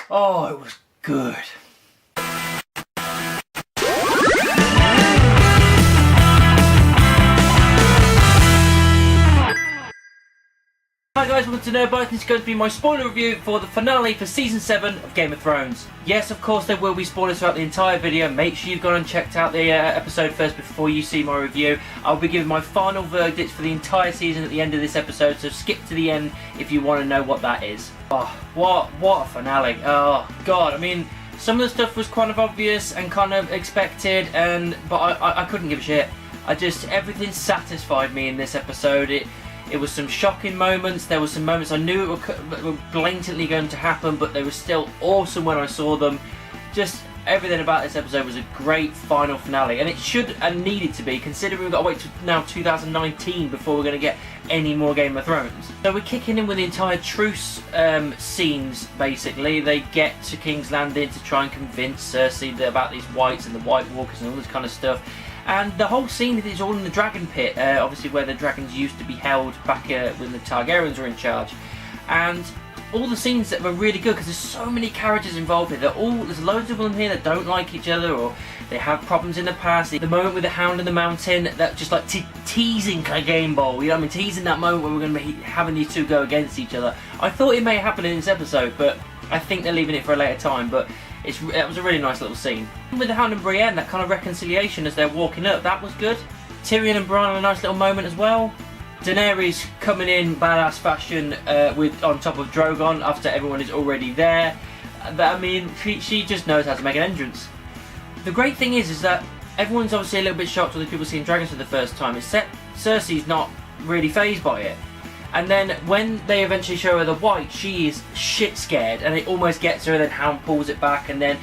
Oh, it was good. Hi guys, welcome to Nerdbytes. This is going to be my spoiler review for the finale for Season 7 of Game of Thrones. Yes, of course there will be spoilers throughout the entire video. Make sure you've gone and checked out the episode first before you see my review. I'll be giving my final verdicts for the entire season at the end of this episode, so skip to the end if you want to know what that is. Oh, what a finale. Oh god, I mean, some of the stuff was kind of obvious and kind of expected, but I couldn't give a shit. Everything satisfied me in this episode. It was some shocking moments, there were some moments I knew were blatantly going to happen, but they were still awesome when I saw them. Just everything about this episode was a great final finale, and it should and needed to be, considering we've got to wait till now 2019 before we're going to get any more Game of Thrones. So we're kicking in with the entire truce scenes, basically. They get to King's Landing to try and convince Cersei about these Whites and the White Walkers and all this kind of stuff. And the whole scene is all in the Dragon Pit, obviously where the dragons used to be held back when the Targaryens were in charge. And all the scenes that were really good, because there's so many characters involved here. There's loads of them here that don't like each other, or they have problems in the past. The moment with the Hound in the Mountain, that just like teasing Clegane Bowl, you know what I mean? Teasing that moment where we're going to be having these two go against each other. I thought it may happen in this episode, but I think they're leaving it for a later time. But that was a really nice little scene. With the Hound and Brienne, that kind of reconciliation as they're walking up, that was good. Tyrion and Bran had a nice little moment as well. Daenerys coming in badass fashion on top of Drogon after everyone is already there. I mean, she just knows how to make an entrance. The great thing is that everyone's obviously a little bit shocked with the people seeing dragons for the first time, except Cersei's not really fazed by it. And then when they eventually show her the White, she is shit scared, and it almost gets her, and then Hound pulls it back, and then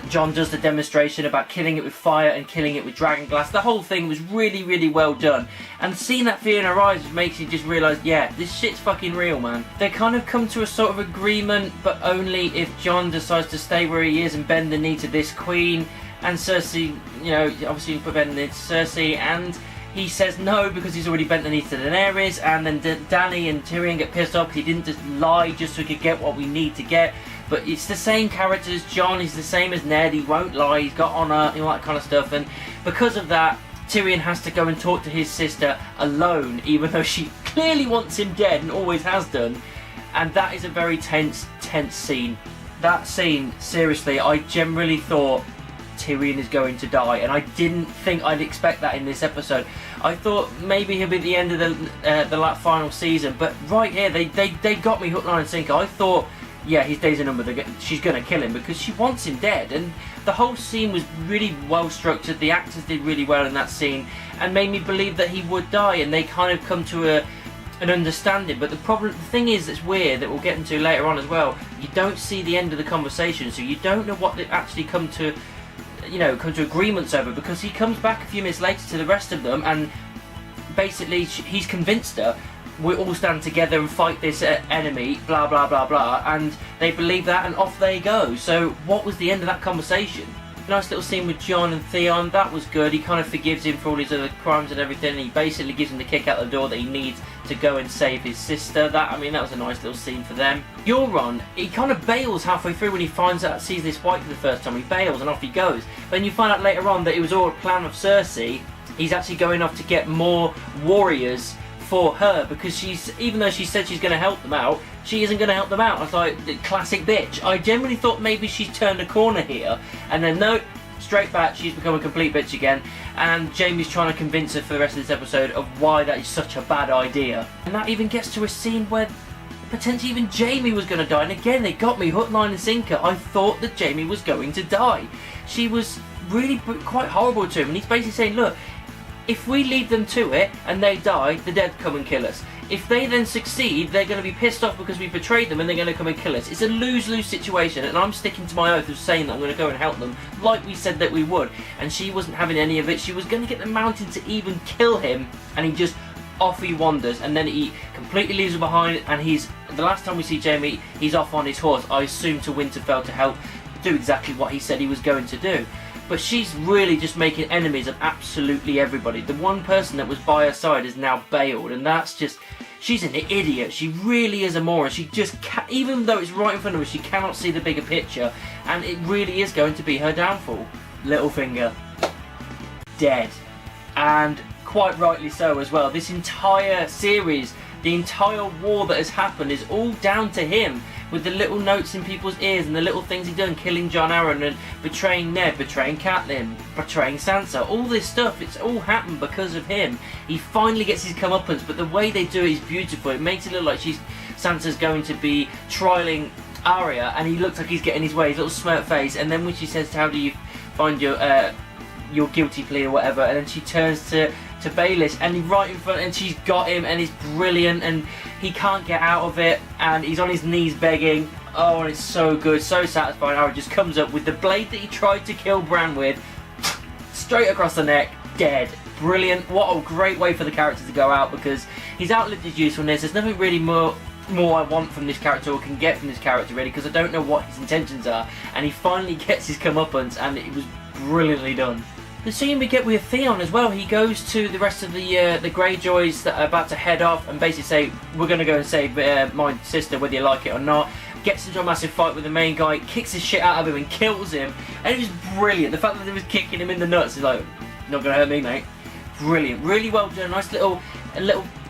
Jon does the demonstration about killing it with fire and killing it with dragon glass. The whole thing was really, really well done. And seeing that fear in her eyes makes you just realise, yeah, this shit's fucking real, man. They kind of come to a sort of agreement, but only if Jon decides to stay where he is and bend the knee to this queen. And Cersei, you know, obviously put bend the knee to Cersei, and he says no because he's already bent the knee to Daenerys, and then Dany and Tyrion get pissed off because he didn't just lie just so he could get what we need to get. But it's the same characters. Jon is the same as Ned, he won't lie, he's got honour, and all that kind of stuff. And because of that, Tyrion has to go and talk to his sister alone, even though she clearly wants him dead and always has done. And that is a very tense scene. That scene, seriously, I generally thought Tyrion is going to die, and I didn't think I'd expect that in this episode. I thought maybe he'll be at the end of the final season, but right here they got me hook, line and sinker. I thought, yeah, his days are numbered, she's going to kill him because she wants him dead. And the whole scene was really well structured. The actors did really well in that scene and made me believe that he would die, and they kind of come to an understanding. But the thing is that's weird, that we'll get into later on as well, you don't see the end of the conversation, so you don't know what they actually come to agreements over, because he comes back a few minutes later to the rest of them, and basically he's convinced her, we all stand together and fight this enemy, blah blah blah blah, and they believe that, and off they go. So what was the end of that conversation? Nice little scene with Jon and Theon, that was good. He kind of forgives him for all his other crimes and everything, and he basically gives him the kick out the door that he needs to go and save his sister. That was a nice little scene for them. Euron, he kind of bails halfway through when he sees this White for the first time. He bails and off he goes. Then you find out later on that it was all a plan of Cersei. He's actually going off to get more warriors for her, because even though she said she's going to help them out, she isn't going to help them out. I was like, classic bitch. I generally thought maybe she's turned a corner here, and then no, straight back, she's become a complete bitch again, and Jaime's trying to convince her for the rest of this episode of why that is such a bad idea. And that even gets to a scene where potentially even Jaime was going to die, and again they got me hook, line and sinker. I thought that Jaime was going to die. She was really quite horrible to him, and he's basically saying, look, if we leave them to it and they die, the dead come and kill us. If they then succeed, they're going to be pissed off because we betrayed them, and they're going to come and kill us. It's a lose-lose situation, and I'm sticking to my oath of saying that I'm going to go and help them, like we said that we would. And she wasn't having any of it. She was going to get the Mountain to even kill him, and he just off he wanders, and then he completely leaves her behind, and the last time we see Jaime, he's off on his horse, I assume to Winterfell, to help do exactly what he said he was going to do. But she's really just making enemies of absolutely everybody. The one person that was by her side is now bailed, and that's just, she's an idiot. She really is a moron. She just even though it's right in front of her, she cannot see the bigger picture, and it really is going to be her downfall. Littlefinger, dead, and quite rightly so as well. This entire series, the entire war that has happened, is all down to him, with the little notes in people's ears and the little things he's done, killing Jon Arryn and betraying Ned, betraying Catelyn, betraying Sansa. All this stuff, it's all happened because of him. He finally gets his comeuppance, but the way they do it is beautiful. It makes it look like Sansa's going to be trialing Arya, and he looks like he's getting his way, his little smirk face, and then when she says, how do you find your guilty plea or whatever, and then she turns to Baelish, and he's right in front, and she's got him, and it's brilliant, and he can't get out of it, and he's on his knees begging. Oh, and it's so good, so satisfying. Arya just comes up with the blade that he tried to kill Bran with, straight across the neck, dead. Brilliant. What a great way for the character to go out, because he's outlived his usefulness. There's nothing really more I want from this character, or can get from this character really, because I don't know what his intentions are, and he finally gets his comeuppance, and it was brilliantly done. The scene we get with Theon as well, he goes to the rest of the Greyjoys that are about to head off and basically say, we're going to go and save my sister whether you like it or not. Gets into a massive fight with the main guy, kicks his shit out of him and kills him, and it was brilliant. The fact that he was kicking him in the nuts is like, not going to hurt me, mate. Brilliant, really well done. Nice little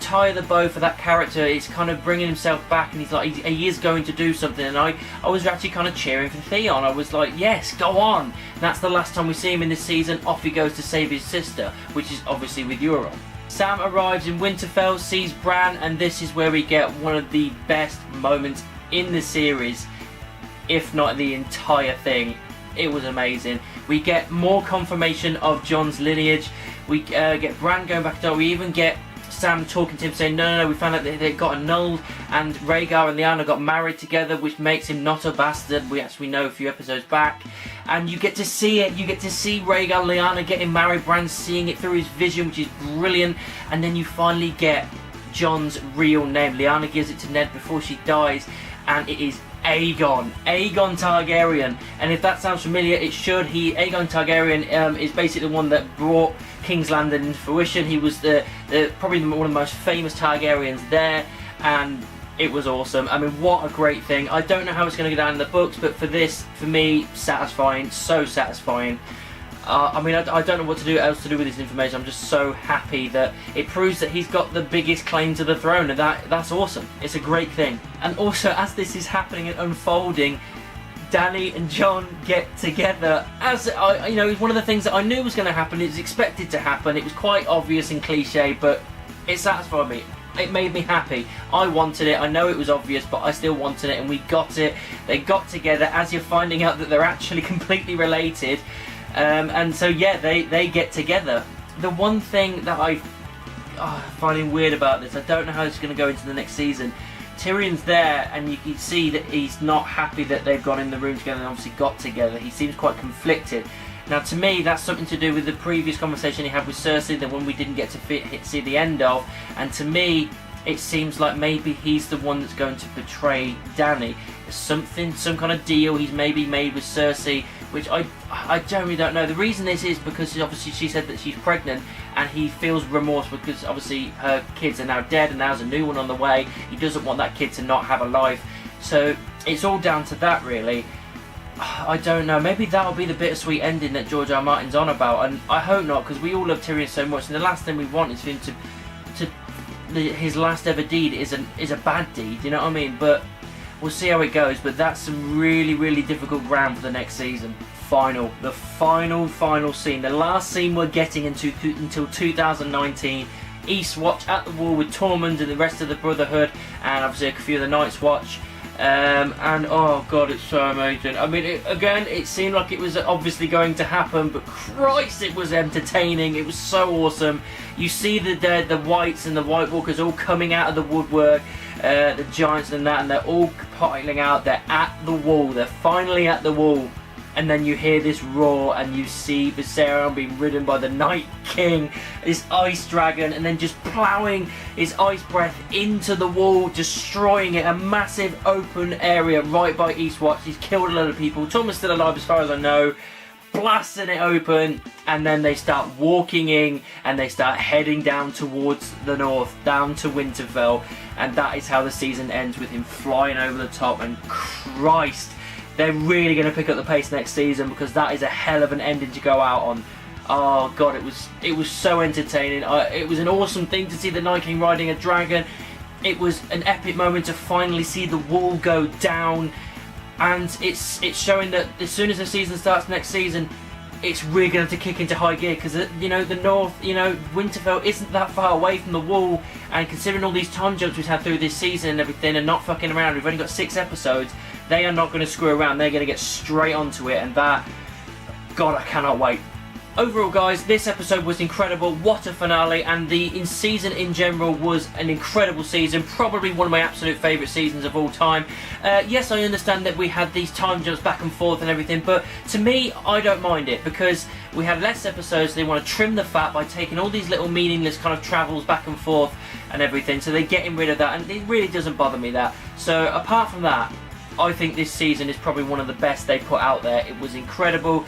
tie of the bow for that character. It's kind of bringing himself back, and he's like, he is going to do something, and I was actually kind of cheering for Theon. I was like, yes, go on. And that's the last time we see him in this season. Off he goes to save his sister, which is obviously with Euron. Sam arrives in Winterfell, sees Bran, and this is where we get one of the best moments in the series, if not the entire thing. It was amazing. We get more confirmation of Jon's lineage. We get Bran going back to, we even get Sam talking to him saying, no, we found out that they got annulled, and Rhaegar and Lyanna got married together, which makes him not a bastard. We actually know a few episodes back, and you get to see it. You get to see Rhaegar and Lyanna getting married, Bran seeing it through his vision, which is brilliant, and then you finally get Jon's real name. Lyanna gives it to Ned before she dies, and it is Aegon Targaryen. And if that sounds familiar, it should. Aegon Targaryen is basically the one that brought King's Landing into fruition. He was probably one of the most famous Targaryens there, and it was awesome. I mean, what a great thing. I don't know how it's going to go down in the books, but for me, satisfying, so satisfying. I mean, I don't know what else to do with this information. I'm just so happy that it proves that he's got the biggest claim to the throne, and that's awesome. It's a great thing. And also, as this is happening and unfolding, Dany and Jon get together. As it's one of the things that I knew was going to happen. It was expected to happen. It was quite obvious and cliche, but it satisfied me. It made me happy. I wanted it. I know it was obvious, but I still wanted it, and we got it. They got together, as you're finding out that they're actually completely related. And so yeah, they get together. The one thing that I finding weird about this, I don't know how it's going to go into the next season. Tyrion's there, and you can see that he's not happy that they've gone in the room together and obviously got together. He seems quite conflicted. Now, to me, that's something to do with the previous conversation he had with Cersei, the one we didn't get to see the end of. And to me, it seems like maybe he's the one that's going to betray Dany. There's some kind of deal he's maybe made with Cersei, which I generally don't know. The reason this is because obviously she said that she's pregnant, and he feels remorse because obviously her kids are now dead and there's a new one on the way. He doesn't want that kid to not have a life. So it's all down to that, really. I don't know. Maybe that'll be the bittersweet ending that George R. R. Martin's on about, and I hope not, because we all love Tyrion so much, and the last thing we want is for him his last ever deed is a bad deed. You know what I mean? But we'll see how it goes. But that's some really, really difficult ground for the next season. The final scene, the last scene we're getting until 2019. Eastwatch at the wall with Tormund and the rest of the Brotherhood, and obviously a few of the Night's Watch. And oh god, it's so amazing. I mean, it seemed like it was obviously going to happen, but Christ, it was entertaining. It was so awesome. You see the Whites and the White Walkers all coming out of the woodwork, the giants and that, and they're all piling out. They're at the wall. They're finally at the wall. And then you hear this roar, and you see Viserion being ridden by the Night King, this ice dragon, and then just ploughing his ice breath into the wall, destroying it. A massive open area right by Eastwatch. He's killed a lot of people. Tormund's still alive as far as I know. blasting it open, and then they start walking in and they start heading down towards the north, down to Winterfell, and that is how the season ends, with him flying over the top. And Christ, they're really going to pick up the pace next season, because that is a hell of an ending to go out on. Oh god, it was so entertaining. It was an awesome thing to see the Night King riding a dragon. It was an epic moment to finally see the wall go down, and it's showing that as soon as the season starts next season, it's really going to kick into high gear, because you know, the north, you know, Winterfell isn't that far away from the wall, and considering all these time jumps we've had through this season and everything, and not fucking around, we've only got 6 episodes, they are not going to screw around. They're going to get straight onto it, and that, god, I cannot wait. Overall, guys, this episode was incredible. What a finale, and the season in general was an incredible season, probably one of my absolute favourite seasons of all time. Yes, I understand that we had these time jumps back and forth and everything, but to me, I don't mind it, because we had less episodes. They want to trim the fat by taking all these little meaningless kind of travels back and forth and everything, so they're getting rid of that, and it really doesn't bother me that. So apart from that, I think this season is probably one of the best they put out there. It was incredible,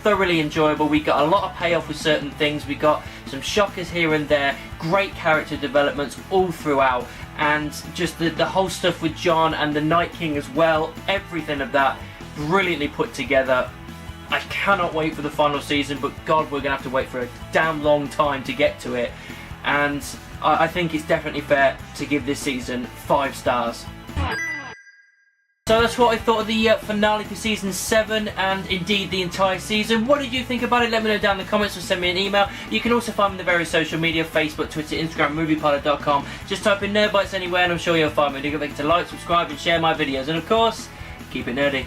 thoroughly enjoyable. We got a lot of payoff with certain things. We got some shockers here and there, great character developments all throughout, and just the whole stuff with Jon and the Night King as well, everything of that brilliantly put together. I cannot wait for the final season, but god, we're gonna have to wait for a damn long time to get to it, and I think it's definitely fair to give this season 5 stars. So that's what I thought of the finale for Season 7, and indeed the entire season. What did you think about it? Let me know down in the comments, or send me an email. You can also find me on the various social media, Facebook, Twitter, Instagram, moviepilot.com. Just type in Nerdbytes anywhere and I'm sure you'll find me. Don't forget to like, subscribe and share my videos. And of course, keep it nerdy.